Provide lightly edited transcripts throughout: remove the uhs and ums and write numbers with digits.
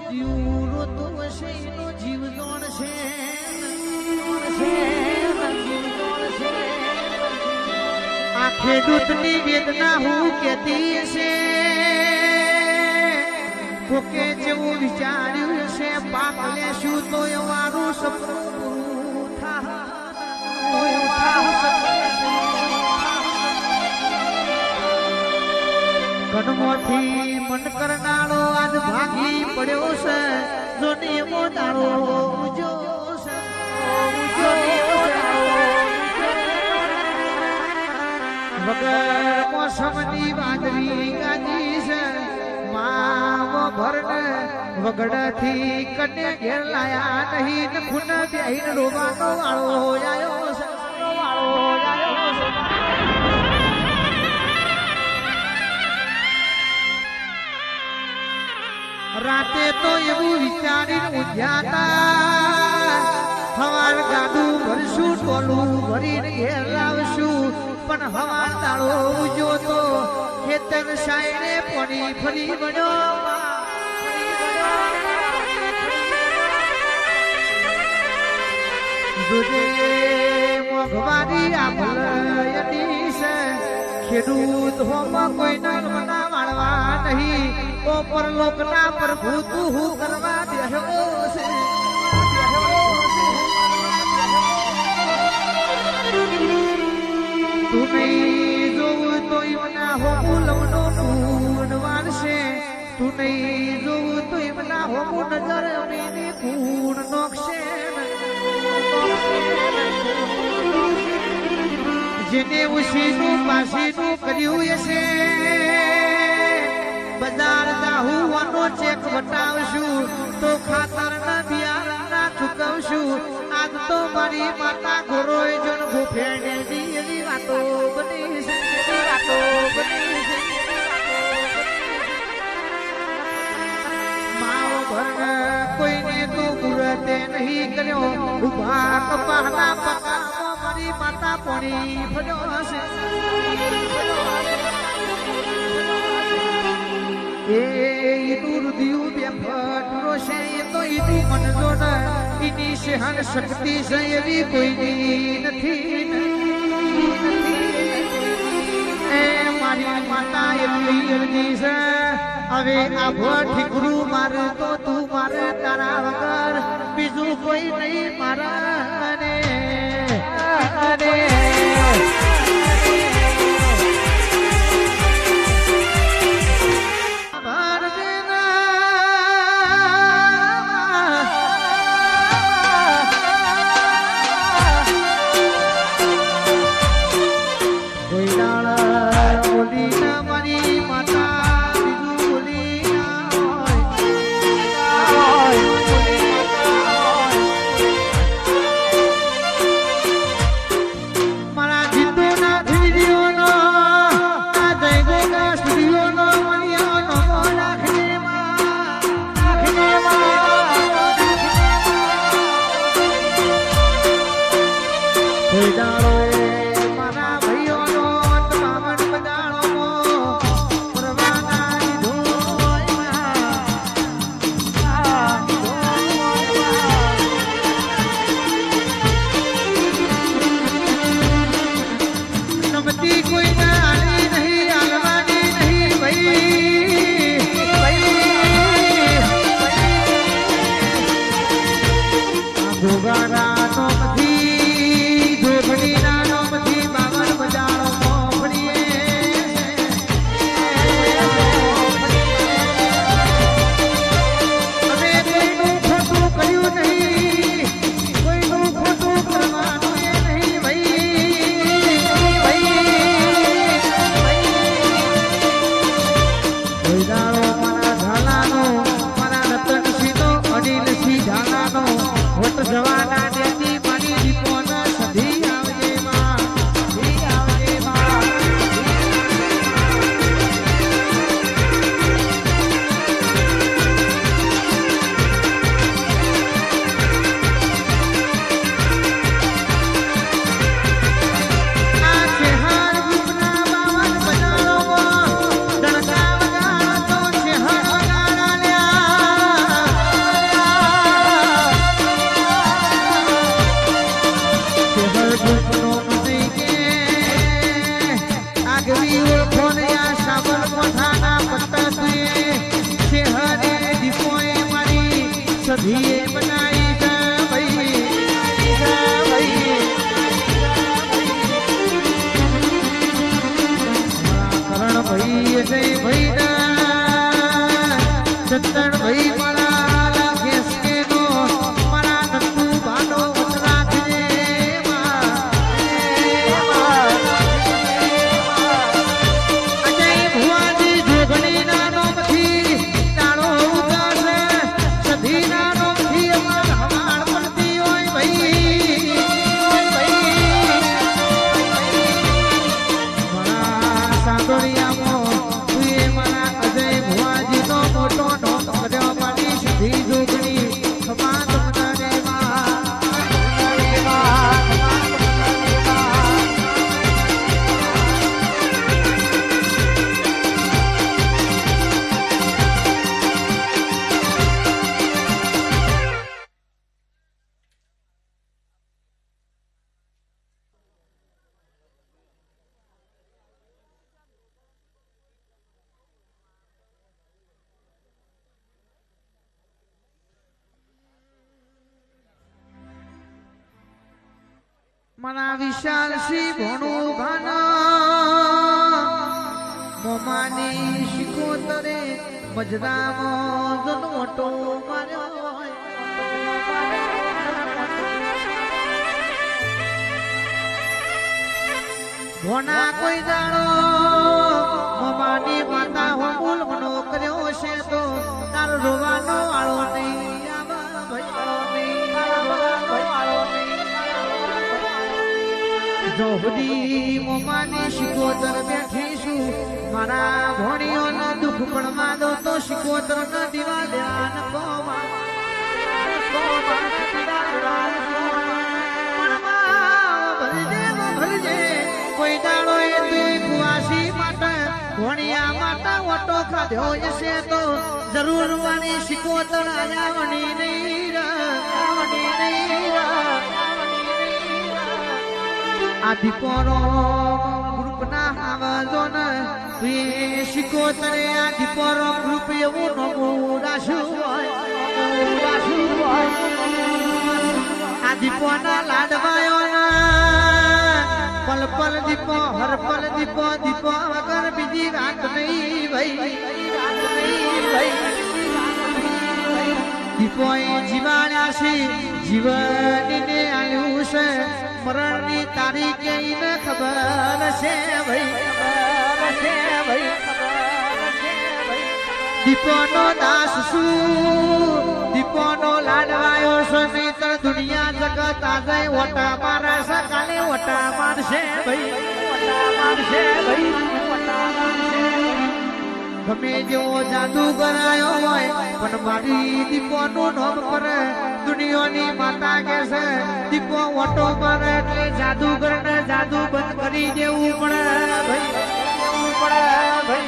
જીવ રોતો હશે એનો જીવ જોણ છે આ ખેડૂતની વેદના હું કેતી હશે કોકે જેવું વિચાર્યું છે પાક લેશું તો એવાનું સપનું પૂરું કડમોથી મન કરનારો આજ ભાગી પડ્યો છે જો નિયમો દાડો ઉજો વગર મોસમની વાદળી ગાજી છે માવો ભરને વગડથી કને ઘેર લાયા નહીં ને ખૂન બેહીન રોવાનો વાળો આયો છે રાતે તો એવું વિચારીને ઉઠ્યા હવાર ગાડું ભરશું ટોલું ભરીને ઘેર લાવશું પણ હવાર દાડો ઉજો તો ખેતર સાયને પડી ફરી બન્યો મોઘવારી આભલયની છે ખેડૂત હોમાં કોઈ નર્મના વાળવા નહીં ઓ પરલોકના પ્રભુ તું હું કરવા બેહ્યો છે તું નહીં જોવું તો એમના હોમું લમનો પૂન વારશે તું નહીં જોવું તો એમના હોમું નજર અમીની પૂન નોખશે જેને ઉશીનું પાસીનું કર્યું હશે બજાર જાહુવાનો ચેક વટાવશું તો ખાતરના બિયારણના ચૂકવશું આજ તો મારી માતા ઘોરોય જન ભૂફેને એવી વાતો બની છે માઓ ભર કોઈને તો ગુરતે નહીં કર્યો ઉભા કપાના પકામાં મારી માતા પોણી ફર્યો છે ઈનું હૃદયું બેફટ રોશે તો ઈનું મન જોડ ઈની સહન શક્તિ છે એવી કોઈની નથી એ મારી માતા એવી અરજી છે હવે આ ભઠીકરું મારે તો તું મારે તારા વગર બીજું કોઈ નહીં મારા રે મના વિશાલ શ્રી ભણુ ભાના મોમાની શિકોતરે મજરામાં જનવટો માર્યો ભોના કોઈ જાણો મોમાની માતા હો મૂલ મનો કર્યો છે તો તાર રોવાનો આળો નહીં આવા ભાઈ જોહદી મોમાની શિકોતર બેઠીશું મારા ભોણીઓના દુઃખ પણ માદો તો શિકોતર ન દીવા ધ્યાન ભરજે કોઈ દાડો એ તું કુવાસી માટે ભોણિયા માતા ઓટો ખાધ્યો જશે તો જરૂર વાણી શિકોતર આવવાની નહીં આદિપોરો ગ્રુપના હાવજો ને શિકોતરે આદિપોરો ગ્રુપ એવું નમું રાશું આદિપોના લાડવાયો પલ પલ દીપો હર પલ દીપો દીપો વગર બીજી વાત નહીં ભાઈ દીપો એ જીવાડ્યા છે જીવનને આવ્યું છે મરણની તારીખે એને ખબર છે ભાઈ દીપોનો દાસ શું દીપોનો લાડવાયો છે નહીતર દુનિયા જગત આજે ઓટા મારે છે કાલે ઓટા મારશે ભાઈ ગમે જેવો જાદુ કરાયો હોય પણ મારી દીપોનું નામ કરે દુનિયાની માતા કે છે દીપો ઓટો મારે એટલે જાદુગર ને જાદુ બંધ કરી દેવું પડે ભાઈ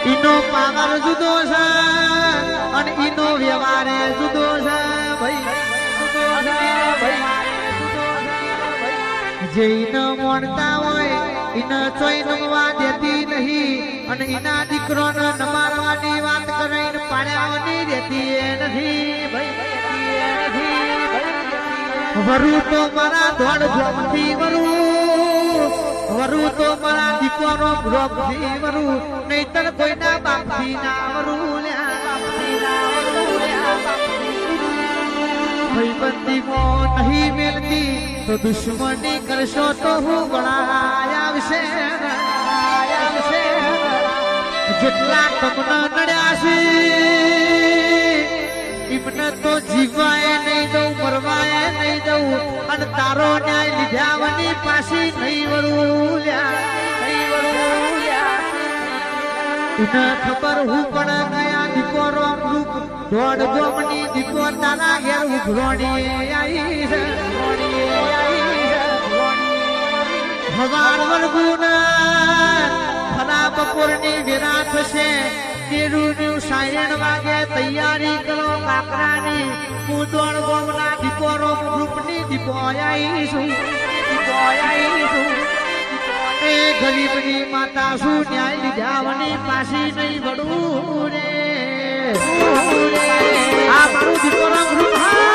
ઈનો પાવર જુદો છે અને ઈનો વ્યવહાર જુદો છે ભાઈ જે ઈનો મોણતા હોય ઈને ચોઈ નમવા દેતી નહીં અને ઈના દીકરોને નમારવાની વાત કરીને પાડ્યાની દેતી નથી ભાઈ વરુ તો મારા દોડ જોમથી વરુ તો મારા દીકરો ગ્રોપથી વરુ નહીતર કોઈના બાપથી ના વરુ ભાઈબંધીમાં નહીં મેલતી તો દુશ્મની કરશો તો હું ગણાય આવશે જેટલા તમને નડ્યા છે એમને તો જીવાય નહીં દઉં મરવાય નહીં દઉં અને તારો ન્યાય લીધાવાની પાછી નહીં વળું એને ખબર હું પણ ગયા દીપો રોમ રૂપ દોડ ગોમની દીપો તારા ઘેર ઉઘરોણી આવી છે હવાર વર્ગુના ખરા બપોરની વેરા થશે તેરુનું સાયણ વાગે તૈયારી કરો કાકરાની હું દોડ ગોમના દીપો રોમ રૂપની દીપો આવીશું એ ગરીબની માતા શું ન્યાય લીધાવાની પાછી નહીં વળું રે આ મારું દીકરો ગ્રુપ